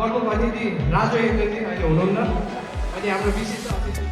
प्रमुख अतिथि राजु यन्त्रजी अहिले हुनुहुन्न अनि हाम्रो विशिष्ट अतिथि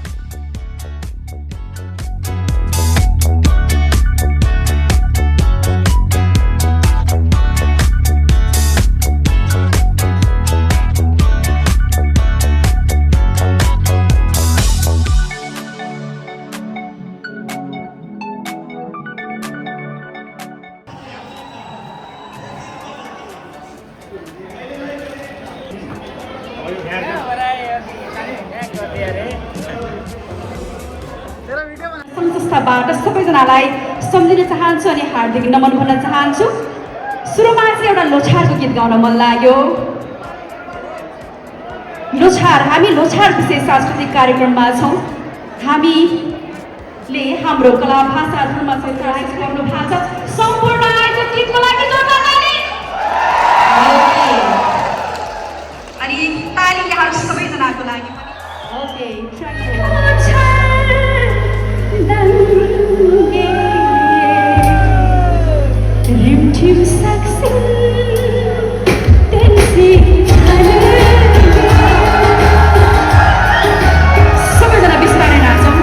संस्थाबाट सबैजनालाई सम्झिन चाहन्छु अनि हार्दिक नमन भन्न चाहन्छु। सुरुमा चाहिँ एउटा लोछारको गीत गाउन मन लाग्यो। लोछार, हामी लोछार विशेष सांस्कृतिक कार्यक्रममा छौँ। हामीले हाम्रो कला भाषा धर्म संस्कृति गर्नु भएको छ। सम्पूर्ण आयोजक गीतको लागि जोरदार ताली। अनि ताली यहाँ सबैजनाको लागि पनि। ओके, Rim saksi tensi सबैजना बिस्तारै नाच्छौँ।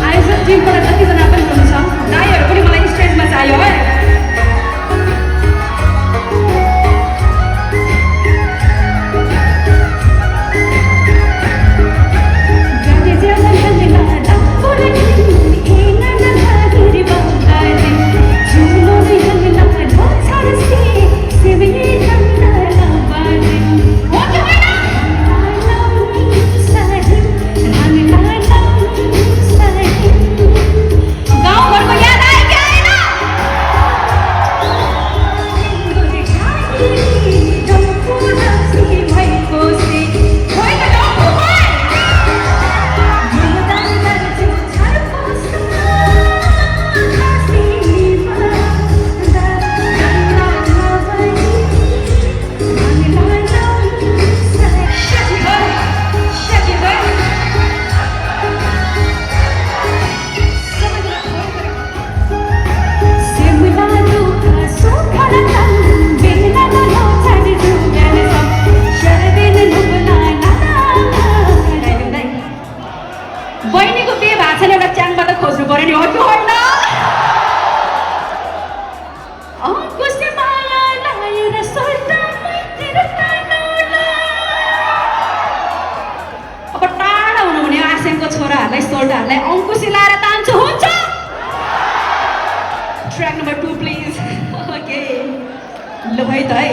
आयोजक टिमबाट जतिजना पनि हुनुहुन्छ दाइहरू पनि मलाई स्टेजमा चाहियो है। बहिनीको बिहे भएको छैन, एउटा च्याङबाट खोज्नु पर्यो नि, हो कि होइन? अब टाढा हुनुहुने आसेमको छोराहरूलाई सोल्डाहरूलाई अङ्कुशी लाएर तान्छु, हुन्छ? Track number 2 please. ओके, ल भाइ त है।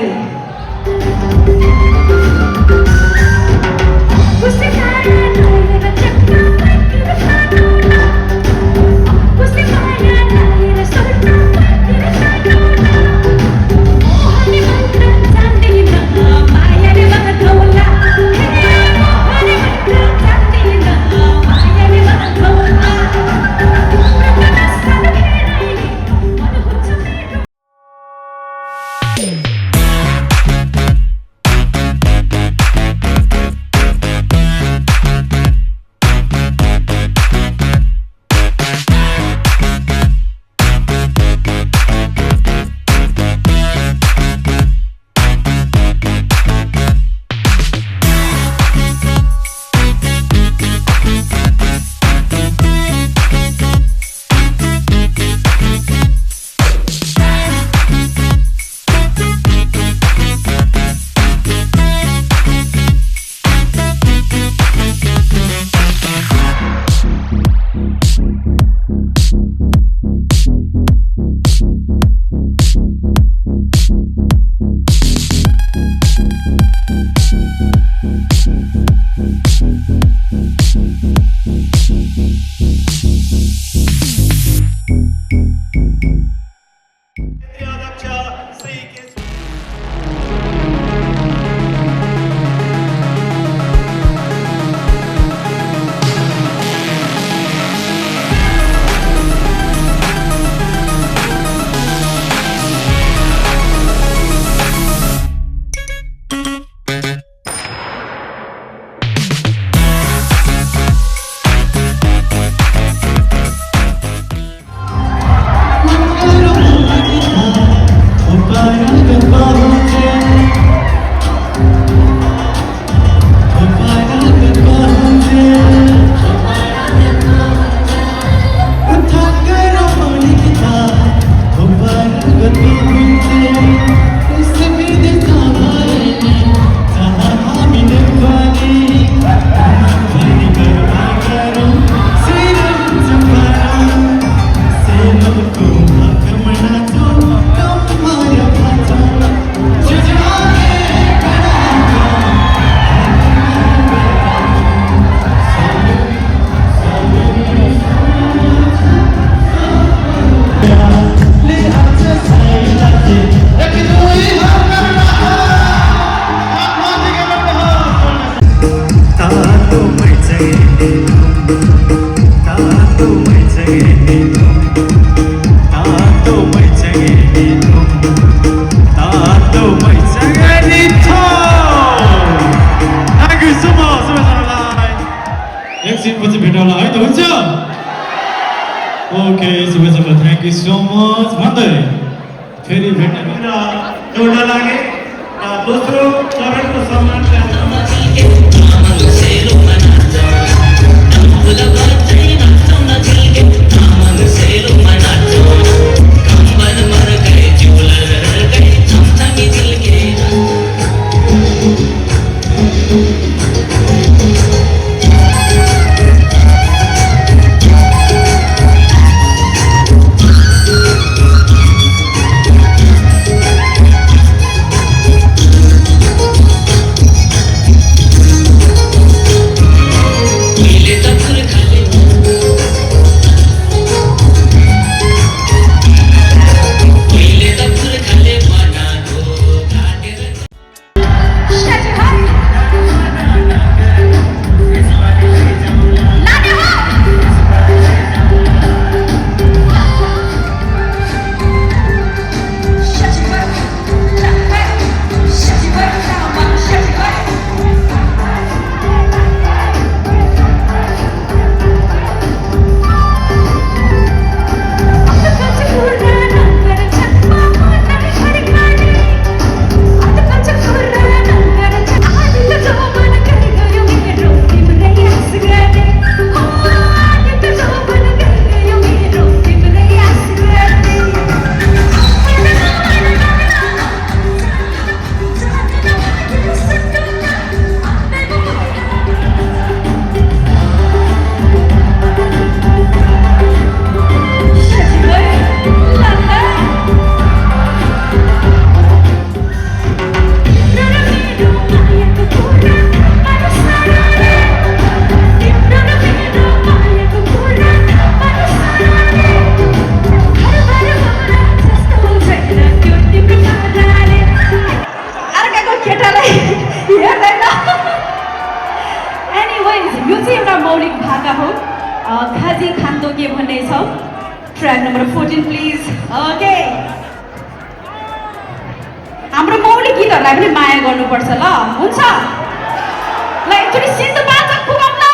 장애리터 Thank you so much सुबेसरलाई एकछिनपछि भेटौँला है त हुन्छ ओके सुबेसरलाई थ्याङ्क यू सो मच भन्दै फेरि भेट्न जोड्न लागे दोस्रो चरणको सम्मान खाजी खान्दो के भन्ने छ ट्र्याक नम्बर 14 प्लिज ओके हाम्रो मौलिक गीतहरूलाई पनि माया गर्नुपर्छ ल हुन्छ ल एकचोटि सिन्धुपाल्चोक खुवाउँ न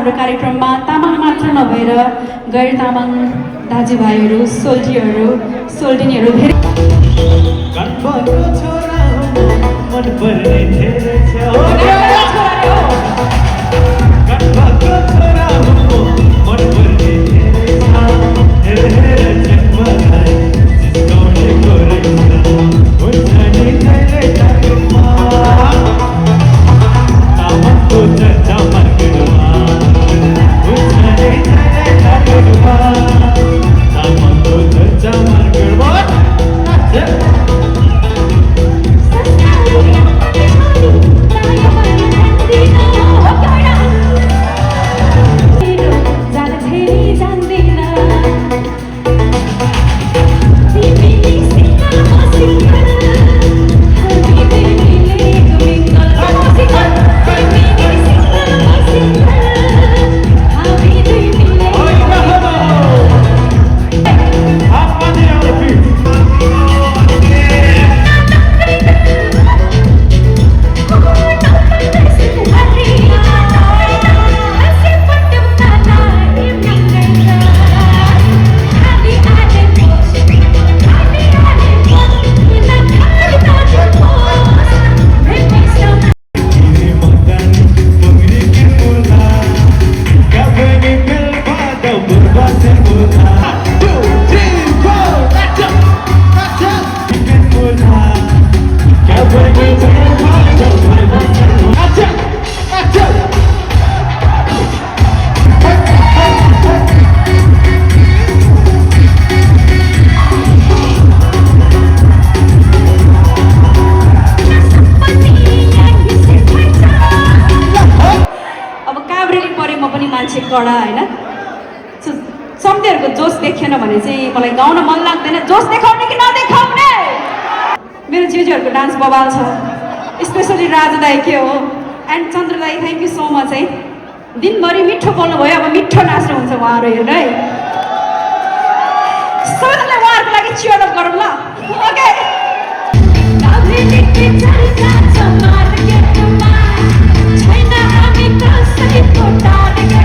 हाम्रो कार्यक्रममा तामाङ मात्र नभएर गैर तामाङ दाजुभाइहरू सोल्टिनीहरू धेरै गणपतको छोरा हो मन पर्ने धेरै छ हो गणपतको छोरा हो मन पर्ने धेरै छ हेर जन्मलाई जिस्काउनेको रहेछ हुन्छ नि जहिले टाढोमा तामाङको चर्चा मार्केटमा हुन्छ नि जहिले टाढोमा तामाङको चर्चा मार्केटमा कडा होइन सम्झेहरूको जोस देखेन भने चाहिँ मलाई गाउन मन लाग्दैन जोस देखाउने कि नदेखाउने मेरो जिजुहरूको डान्स बवाल छ स्पेसली राजु दाई के हो end Chandra Dai thank you so much है दिनभरि मिठो बोल्नुभयो अब मिठो नाच्नु हुन्छ उहाँहरू हेर्नु है सबैजनाले उहाँहरूको लागि चियर अप गरौँ ल ओके छैन हामी कसैको टाढा